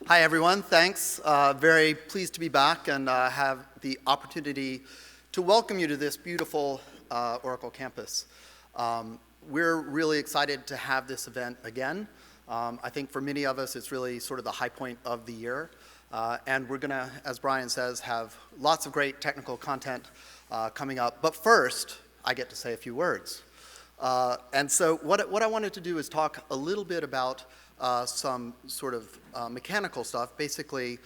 Hi, everyone. Thanks. Very pleased to be back and have the opportunity to welcome you to this beautiful Oracle campus. We're really excited to have this event again. I think for many of us, it's really sort of the high point of the year. And we're going to, as Brian says, have lots of great technical content coming up. But first, I get to say a few words. And so what I wanted to do is talk a little bit about some sort of mechanical stuff, basically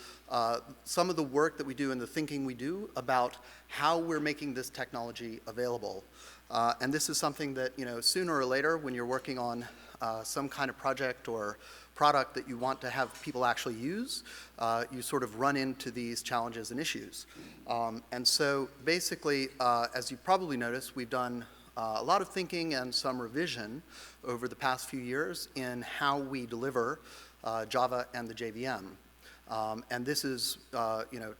some of the work that we do and the thinking we do about how we're making this technology available. And this is something that, sooner or later when you're working on some kind of project or product that you want to have people actually use, you sort of run into these challenges and issues. And so basically, as you probably noticed, we've done a lot of thinking and some revision over the past few years in how we deliver Java and the JVM. And this is,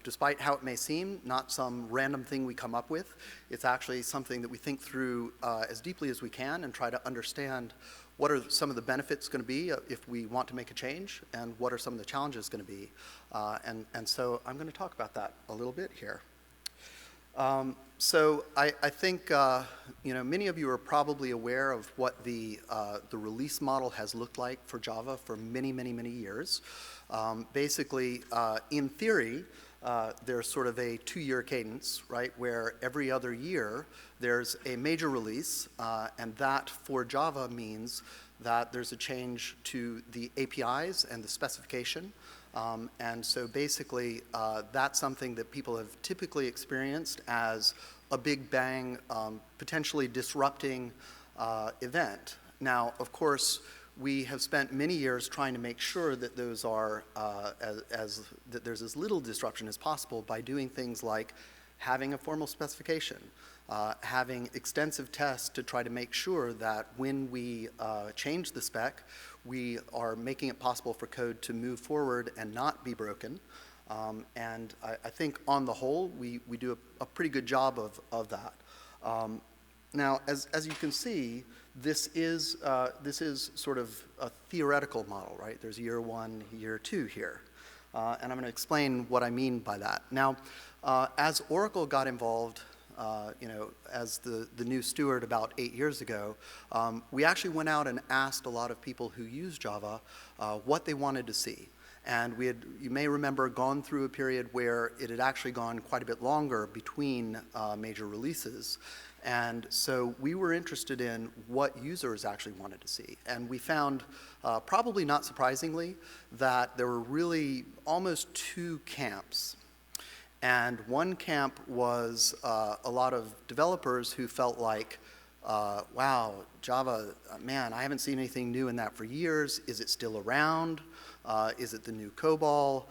despite how it may seem, not some random thing we come up with. It's actually something that we think through as deeply as we can and try to understand what are some of the benefits going to be if we want to make a change, and what are some of the challenges going to be. And so I'm going to talk about that a little bit here. So I think many of you are probably aware of what the release model has looked like for Java for many, many, many years. Basically, in theory, there's sort of a 2-year cadence, right, where every other year there's a major release, and that for Java means that there's a change to the APIs and the specification. And so basically, that's something that people have typically experienced as a big bang, potentially disrupting event. Now, of course, we have spent many years trying to make sure that those are that there's as little disruption as possible by doing things like having a formal specification, having extensive tests to try to make sure that when we change the spec, we are making it possible for code to move forward and not be broken. And I think on the whole, we do a pretty good job of that. Now, as you can see, this is sort of a theoretical model, right? There's year 1, year 2 here. And I'm going to explain what I mean by that. Now, as Oracle got involved, as the new steward about 8 years ago, we actually went out and asked a lot of people who use Java what they wanted to see. And we had, you may remember, gone through a period where it had actually gone quite a bit longer between major releases. And so we were interested in what users actually wanted to see. And we found, probably not surprisingly, that there were really almost 2 camps. And one camp was a lot of developers who felt like, wow, Java, man, I haven't seen anything new in that for years. Is it still around? Is it the new COBOL?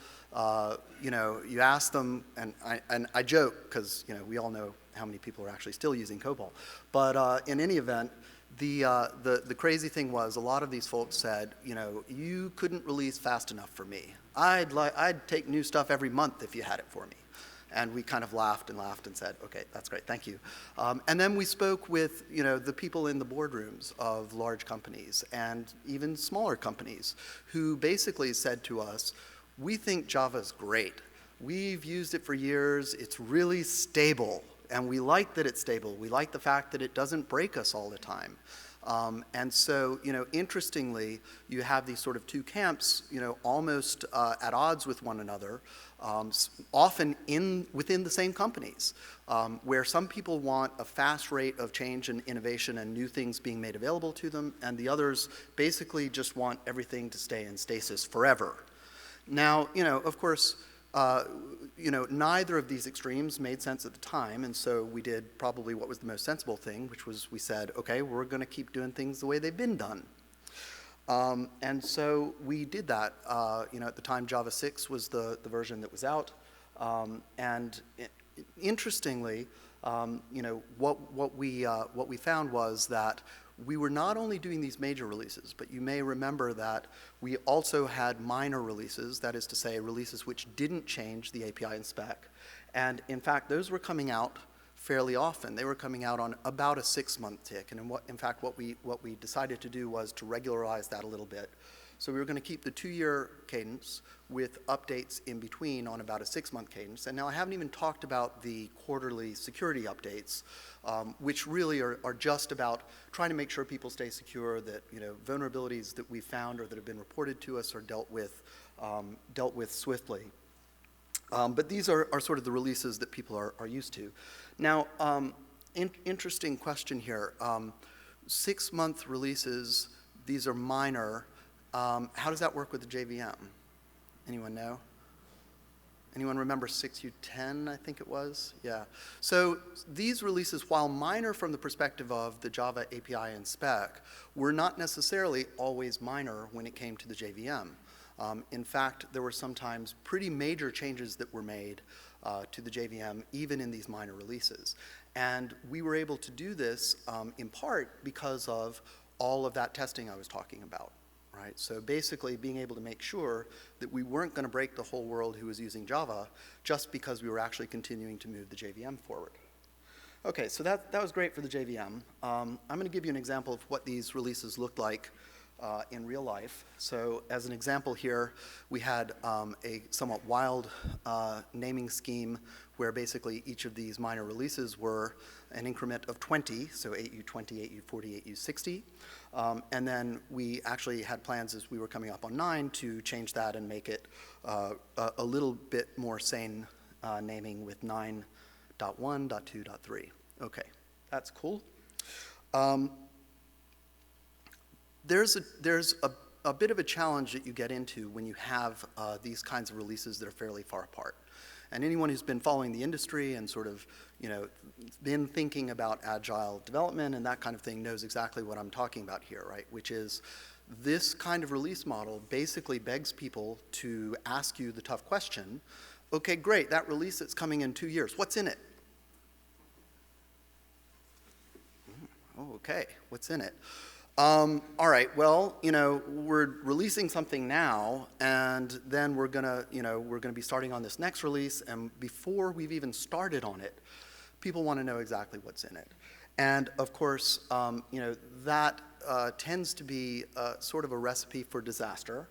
You ask them, and I joke, because we all know how many people are actually still using COBOL. But in any event, the crazy thing was a lot of these folks said, you couldn't release fast enough for me. I'd take new stuff every month if you had it for me. And we kind of laughed and said, okay, that's great, thank you. And then we spoke with the people in the boardrooms of large companies and even smaller companies who basically said to us, we think Java's great. We've used it for years. It's really stable. And we like that it's stable. We like the fact that it doesn't break us all the time. And so, interestingly, you have these sort of 2 camps, almost at odds with one another, often within the same companies, where some people want a fast rate of change and innovation and new things being made available to them, and the others basically just want everything to stay in stasis forever. Now, of course, neither of these extremes made sense at the time, and so we did probably what was the most sensible thing, which was we said, okay, we're going to keep doing things the way they've been done. And so we did that. At the time, Java 6 was the version that was out. Interestingly, what we found was that we were not only doing these major releases, but you may remember that we also had minor releases, that is to say, releases which didn't change the API and spec. And in fact, those were coming out fairly often. They were coming out on about a 6-month tick. And in fact, what we decided to do was to regularize that a little bit So we were going to keep the 2-year cadence with updates in between on about a 6-month cadence. And now I haven't even talked about the quarterly security updates, which really are just about trying to make sure people stay secure, that vulnerabilities that we found or that have been reported to us are dealt with swiftly. But these are sort of the releases that people are used to. Now, interesting question here. 6-month releases, these are minor. How does that work with the JVM? Anyone know? Anyone remember 6U10, I think it was? Yeah. So these releases, while minor from the perspective of the Java API and spec, were not necessarily always minor when it came to the JVM. In fact, there were sometimes pretty major changes that were made to the JVM, even in these minor releases. And we were able to do this in part because of all of that testing I was talking about. Right? So basically being able to make sure that we weren't going to break the whole world who was using Java just because we were actually continuing to move the JVM forward. Okay, so that was great for the JVM. I'm going to give you an example of what these releases looked like in real life. So as an example here, we had a somewhat wild naming scheme where basically each of these minor releases were an increment of 20, so 8U20, 8U40, 8U60. And then we actually had plans as we were coming up on 9 to change that and make it a little bit more sane naming with 9.1.2.3. Okay, that's cool. There's a bit of a challenge that you get into when you have these kinds of releases that are fairly far apart. And anyone who's been following the industry and sort of, been thinking about agile development and that kind of thing knows exactly what I'm talking about here, right? Which is this kind of release model basically begs people to ask you the tough question, okay, great, that release that's coming in 2 years, what's in it? Oh, okay, what's in it? All right, well, we're releasing something now, and then we're gonna be starting on this next release, and before we've even started on it, people want to know exactly what's in it. And of course, that tends to be sort of a recipe for disaster,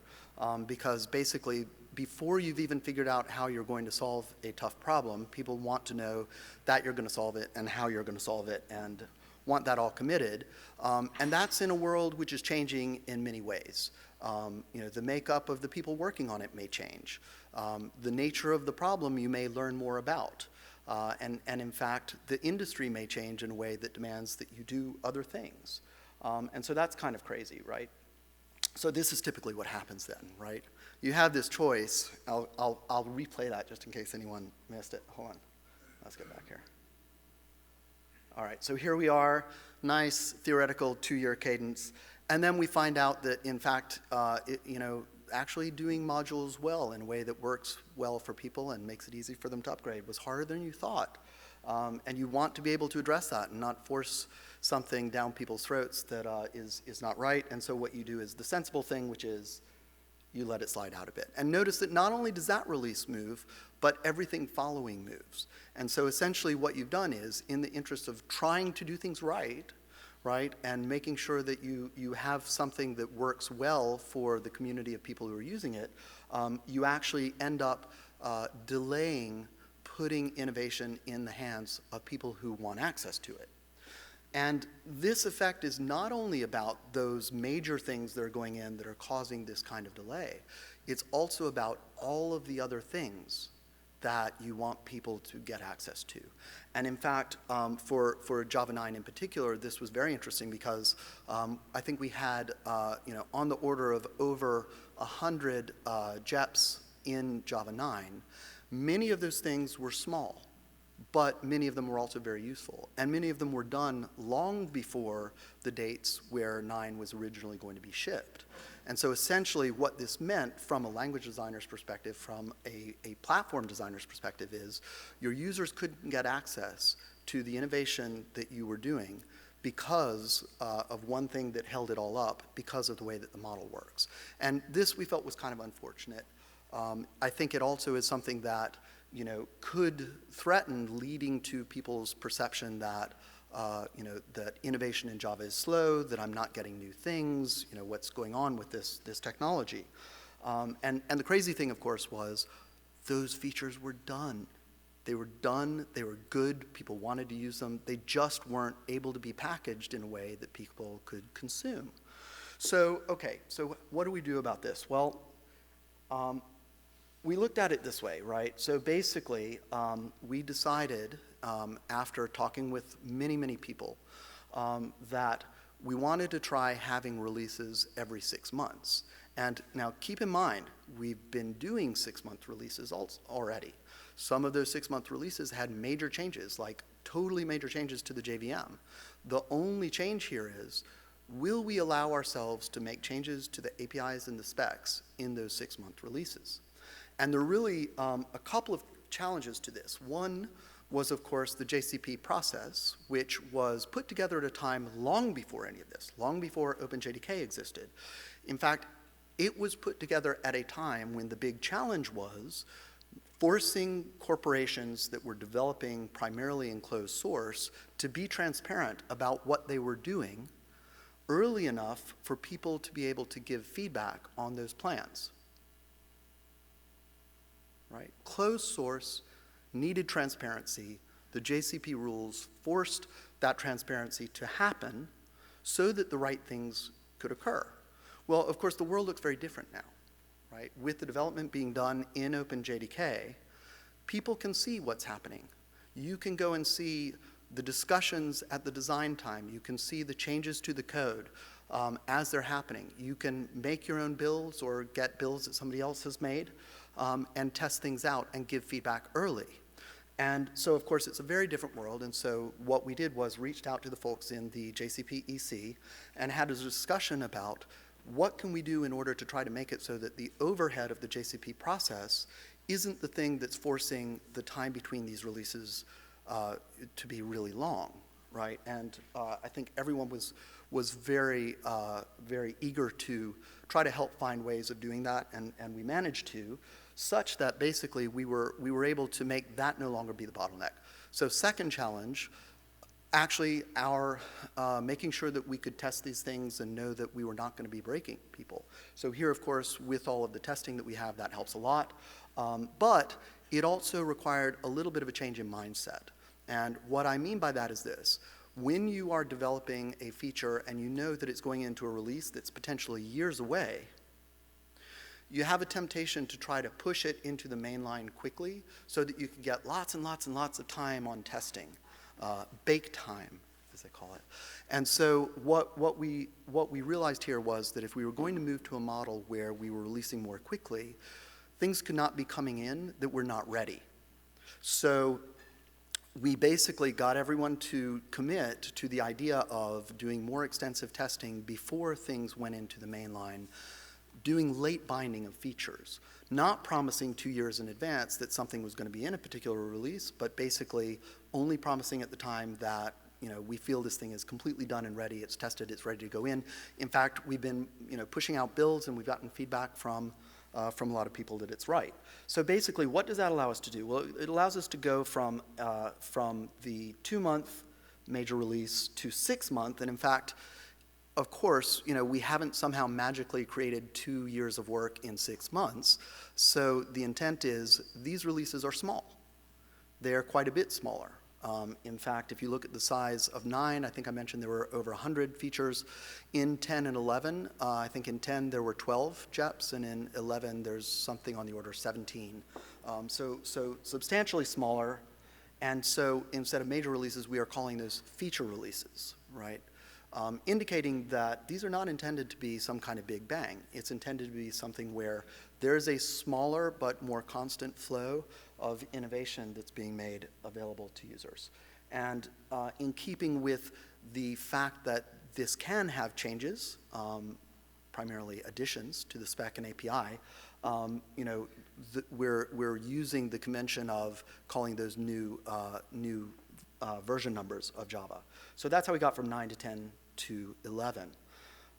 because basically, before you've even figured out how you're going to solve a tough problem, people want to know that you're going to solve it and how you're going to solve it, and want that all committed. And that's in a world which is changing in many ways. The makeup of the people working on it may change. The nature of the problem you may learn more about. And in fact, the industry may change in a way that demands that you do other things. And so that's kind of crazy, right? So this is typically what happens then, right? You have this choice. I'll replay that just in case anyone missed it. Hold on. Let's get back here. All right, so here we are, nice theoretical 2-year cadence, and then we find out that in fact, actually doing modules well in a way that works well for people and makes it easy for them to upgrade was harder than you thought. And you want to be able to address that and not force something down people's throats that is not right. And so what you do is the sensible thing, which is you let it slide out a bit. And notice that not only does that release move, but everything following moves. And so essentially what you've done is, in the interest of trying to do things right, and making sure that you have something that works well for the community of people who are using it, you actually end up delaying putting innovation in the hands of people who want access to it. And this effect is not only about those major things that are going in that are causing this kind of delay, it's also about all of the other things that you want people to get access to. And in fact, for Java 9 in particular, this was very interesting because I think we had on the order of over 100 JEPs in Java 9. Many of those things were small, but many of them were also very useful. And many of them were done long before the dates where 9 was originally going to be shipped. And so essentially what this meant from a language designer's perspective, from a platform designer's perspective, is your users couldn't get access to the innovation that you were doing because of one thing that held it all up, because of the way that the model works. And this we felt was kind of unfortunate. I think it also is something that could threaten leading to people's perception that that innovation in Java is slow, that I'm not getting new things, what's going on with this technology. And the crazy thing, of course, was those features were done. They were done, they were good, people wanted to use them, they just weren't able to be packaged in a way that people could consume. So, okay, so what do we do about this? Well, we looked at it this way, right? So basically, we decided, after talking with many, many people, that we wanted to try having releases every 6 months. And now keep in mind, we've been doing 6-month releases already. Some of those 6-month releases had major changes, like totally major changes to the JVM. The only change here is, will we allow ourselves to make changes to the APIs and the specs in those 6-month releases? And there are really a couple of challenges to this. One was, of course, the JCP process, which was put together at a time long before any of this, long before OpenJDK existed. In fact, it was put together at a time when the big challenge was forcing corporations that were developing primarily in closed source to be transparent about what they were doing early enough for people to be able to give feedback on those plans. Right? Closed source needed transparency. The JCP rules forced that transparency to happen so that the right things could occur. Well, of course, the world looks very different now. Right? With the development being done in OpenJDK, people can see what's happening. You can go and see the discussions at the design time. You can see the changes to the code as they're happening. You can make your own builds or get builds that somebody else has made and test things out and give feedback early. And so, of course, it's a very different world. And so what we did was reached out to the folks in the JCP EC and had a discussion about what can we do in order to try to make it so that the overhead of the JCP process isn't the thing that's forcing the time between these releases to be really long, right? And I think everyone was very, very eager to try to help find ways of doing that, and we managed to, such that basically we were able to make that no longer be the bottleneck. So second challenge, actually our making sure that we could test these things and know that we were not going to be breaking people. So here, of course, with all of the testing that we have, that helps a lot. But it also required a little bit of a change in mindset. And what I mean by that is this. When you are developing a feature and you know that it's going into a release that's potentially years away, you have a temptation to try to push it into the mainline quickly so that you can get lots and lots and lots of time on testing. Bake time, as they call it. And so what we realized here was that if we were going to move to a model where we were releasing more quickly, things could not be coming in that were not ready. So we basically got everyone to commit to the idea of doing more extensive testing before things went into the mainline, doing late binding of features, not promising 2 years in advance that something was going to be in a particular release, but basically only promising at the time that we feel this thing is completely done and ready, it's tested, it's ready to go in. In fact, we've been pushing out builds and we've gotten feedback from a lot of people that it's right. So basically, what does that allow us to do? Well, it allows us to go from the 2-month major release to 6-month, and in fact, of course, we haven't somehow magically created 2 years of work in 6 months. So the intent is these releases are small. They're quite a bit smaller. In fact, if you look at the size of 9, I think I mentioned there were over 100 features. In 10 and 11, I think in 10 there were 12 JEPs, and in 11 there's something on the order of 17. So substantially smaller. And so instead of major releases, we are calling those feature releases, right? Indicating that these are not intended to be some kind of big bang. It's intended to be something where there's a smaller but more constant flow of innovation that's being made available to users. And in keeping with the fact that this can have changes, primarily additions to the spec and API, we're using the convention of calling those new version numbers of Java. So that's how we got from 9 to 10 to 11.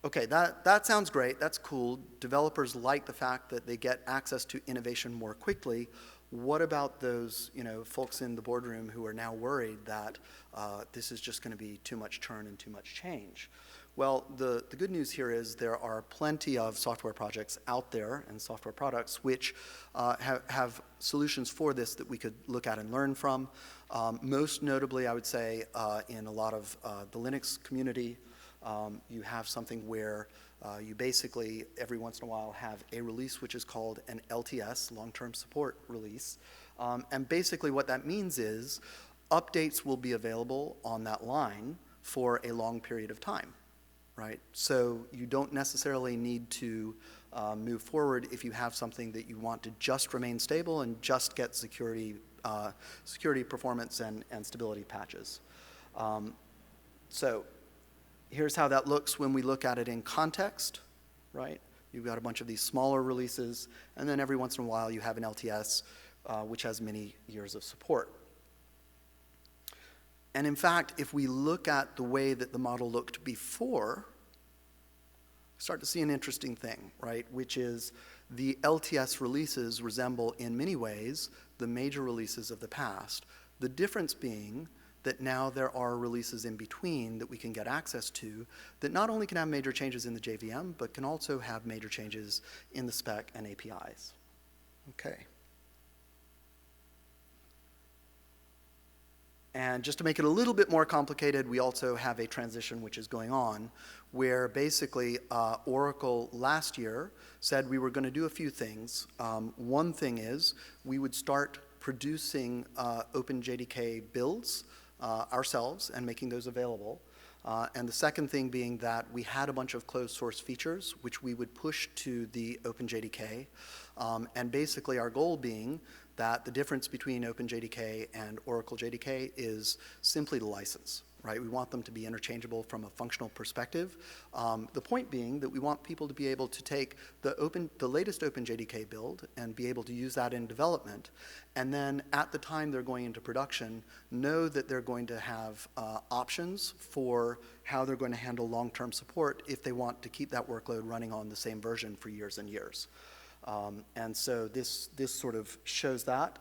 Okay, that sounds great. That's cool. Developers like the fact that they get access to innovation more quickly. What about those, folks in the boardroom who are now worried that this is just going to be too much churn and too much change? Well, the good news here is there are plenty of software projects out there and software products which have solutions for this that we could look at and learn from. Most notably, I would say, in a lot of the Linux community, you have something where you basically, every once in a while, have a release which is called an LTS, long-term support release. And basically what that means is updates will be available on that line for a long period of time, right? So you don't necessarily need to move forward if you have something that you want to just remain stable and just get security performance and stability patches. So here's how that looks when we look at it in context, right? You've got a bunch of these smaller releases, and then every once in a while you have an LTS, which has many years of support. And in fact, if we look at the way that the model looked before, start to see an interesting thing, right? Which is the LTS releases resemble in many ways the major releases of the past. The difference being that now there are releases in between that we can get access to that not only can have major changes in the JVM, but can also have major changes in the spec and APIs. Okay. And just to make it a little bit more complicated, we also have a transition which is going on where basically Oracle last year said we were going to do a few things. One thing is we would start producing OpenJDK builds ourselves and making those available. And the second thing being that we had a bunch of closed source features which we would push to the OpenJDK. And basically our goal being that the difference between OpenJDK and Oracle JDK is simply the license, right? We want them to be interchangeable from a functional perspective. The point being that we want people to be able to take the latest OpenJDK build and be able to use that in development, and then at the time they're going into production, know that they're going to have options for how they're going to handle long-term support if they want to keep that workload running on the same version for years and years. And so this sort of shows that.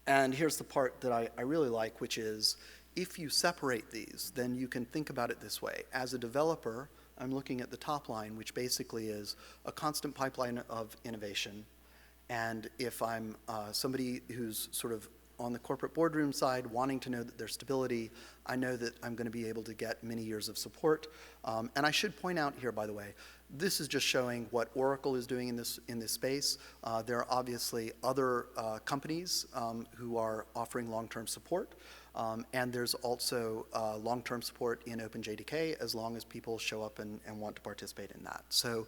And here's the part that I really like, which is if you separate these, then you can think about it this way. As a developer, I'm looking at the top line, which basically is a constant pipeline of innovation. And if I'm somebody who's sort of on the corporate boardroom side, wanting to know that there's stability, I know that I'm going to be able to get many years of support. And I should point out here, by the way, this is just showing what Oracle is doing in this space. There are obviously other companies who are offering long-term support. And there's also long-term support in OpenJDK as long as people show up and want to participate in that. So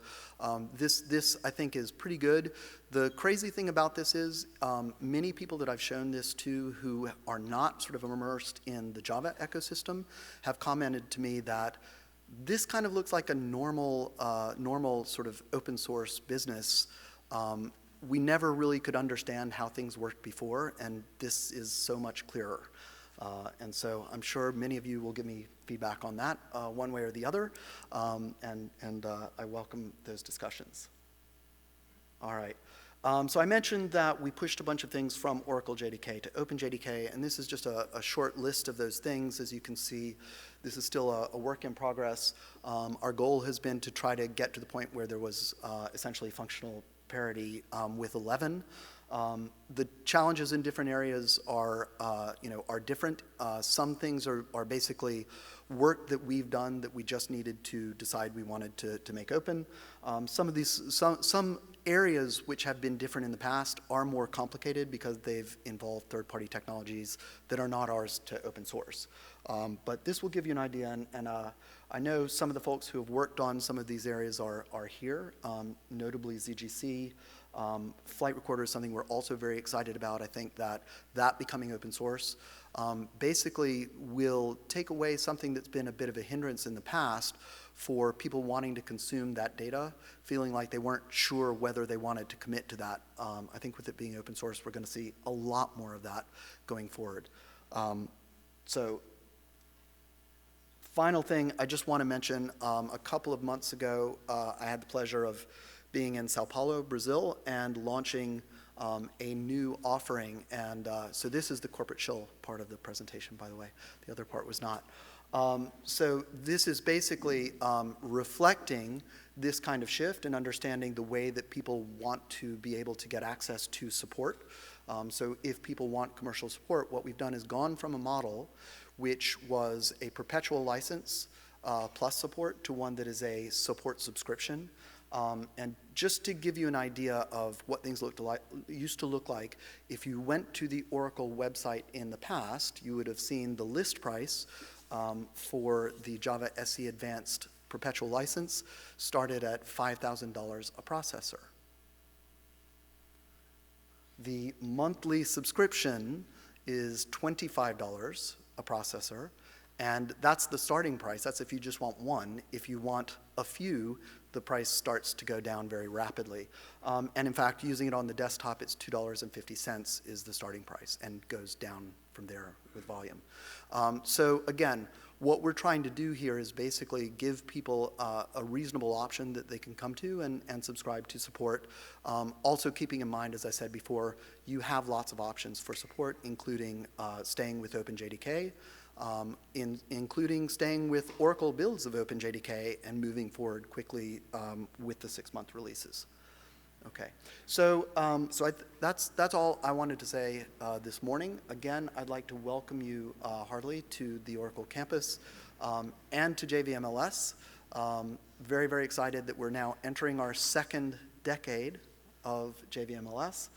this, I think, is pretty good. The crazy thing about this is many people that I've shown this to who are not sort of immersed in the Java ecosystem have commented to me that this kind of looks like a normal sort of open source business. We never really could understand how things worked before, and this is so much clearer. And so I'm sure many of you will give me feedback on that one way or the other, and I welcome those discussions. All right. So I mentioned that we pushed a bunch of things from Oracle JDK to OpenJDK, and this is just a short list of those things. As you can see, this is still a work in progress. Our goal has been to try to get to the point where there was essentially functional parity with 11. The challenges in different areas are different. Some things are basically work that we've done that we just needed to decide we wanted to make open. Some areas which have been different in the past are more complicated because they've involved third-party technologies that are not ours to open source. But this will give you an idea, and I know some of the folks who have worked on some of these areas are here, notably ZGC. Flight Recorder is something we're also very excited about. I think that becoming open source basically will take away something that's been a bit of a hindrance in the past for people wanting to consume that data, feeling like they weren't sure whether they wanted to commit to that. I think with it being open source, we're going to see a lot more of that going forward. So final thing, I just want to mention, a couple of months ago, I had the pleasure of being in Sao Paulo, Brazil, and launching a new offering. And so this is the corporate shill part of the presentation, by the way. The other part was not. So this is basically reflecting this kind of shift and understanding the way that people want to be able to get access to support. So if people want commercial support, what we've done is gone from a model which was a perpetual license plus support to one that is a support subscription. And just to give you an idea of what things used to look like, if you went to the Oracle website in the past, you would have seen the list price for the Java SE Advanced perpetual license started at $5,000 a processor. The monthly subscription is $25 a processor, and that's the starting price. That's if you just want one. If you want a few, the price starts to go down very rapidly. And in fact, using it on the desktop, it's $2.50 is the starting price and goes down from there with volume. So again, what we're trying to do here is basically give people a reasonable option that they can come to and subscribe to support. Also keeping in mind, as I said before, you have lots of options for support, including staying with OpenJDK, including staying with Oracle builds of OpenJDK and moving forward quickly with the 6-month releases. Okay, so that's all I wanted to say this morning. Again, I'd like to welcome you heartily to the Oracle campus and to JVMLS. Very, very excited that we're now entering our 2nd decade of JVMLS,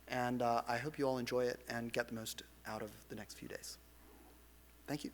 and I hope you all enjoy it and get the most out of the next few days. Thank you.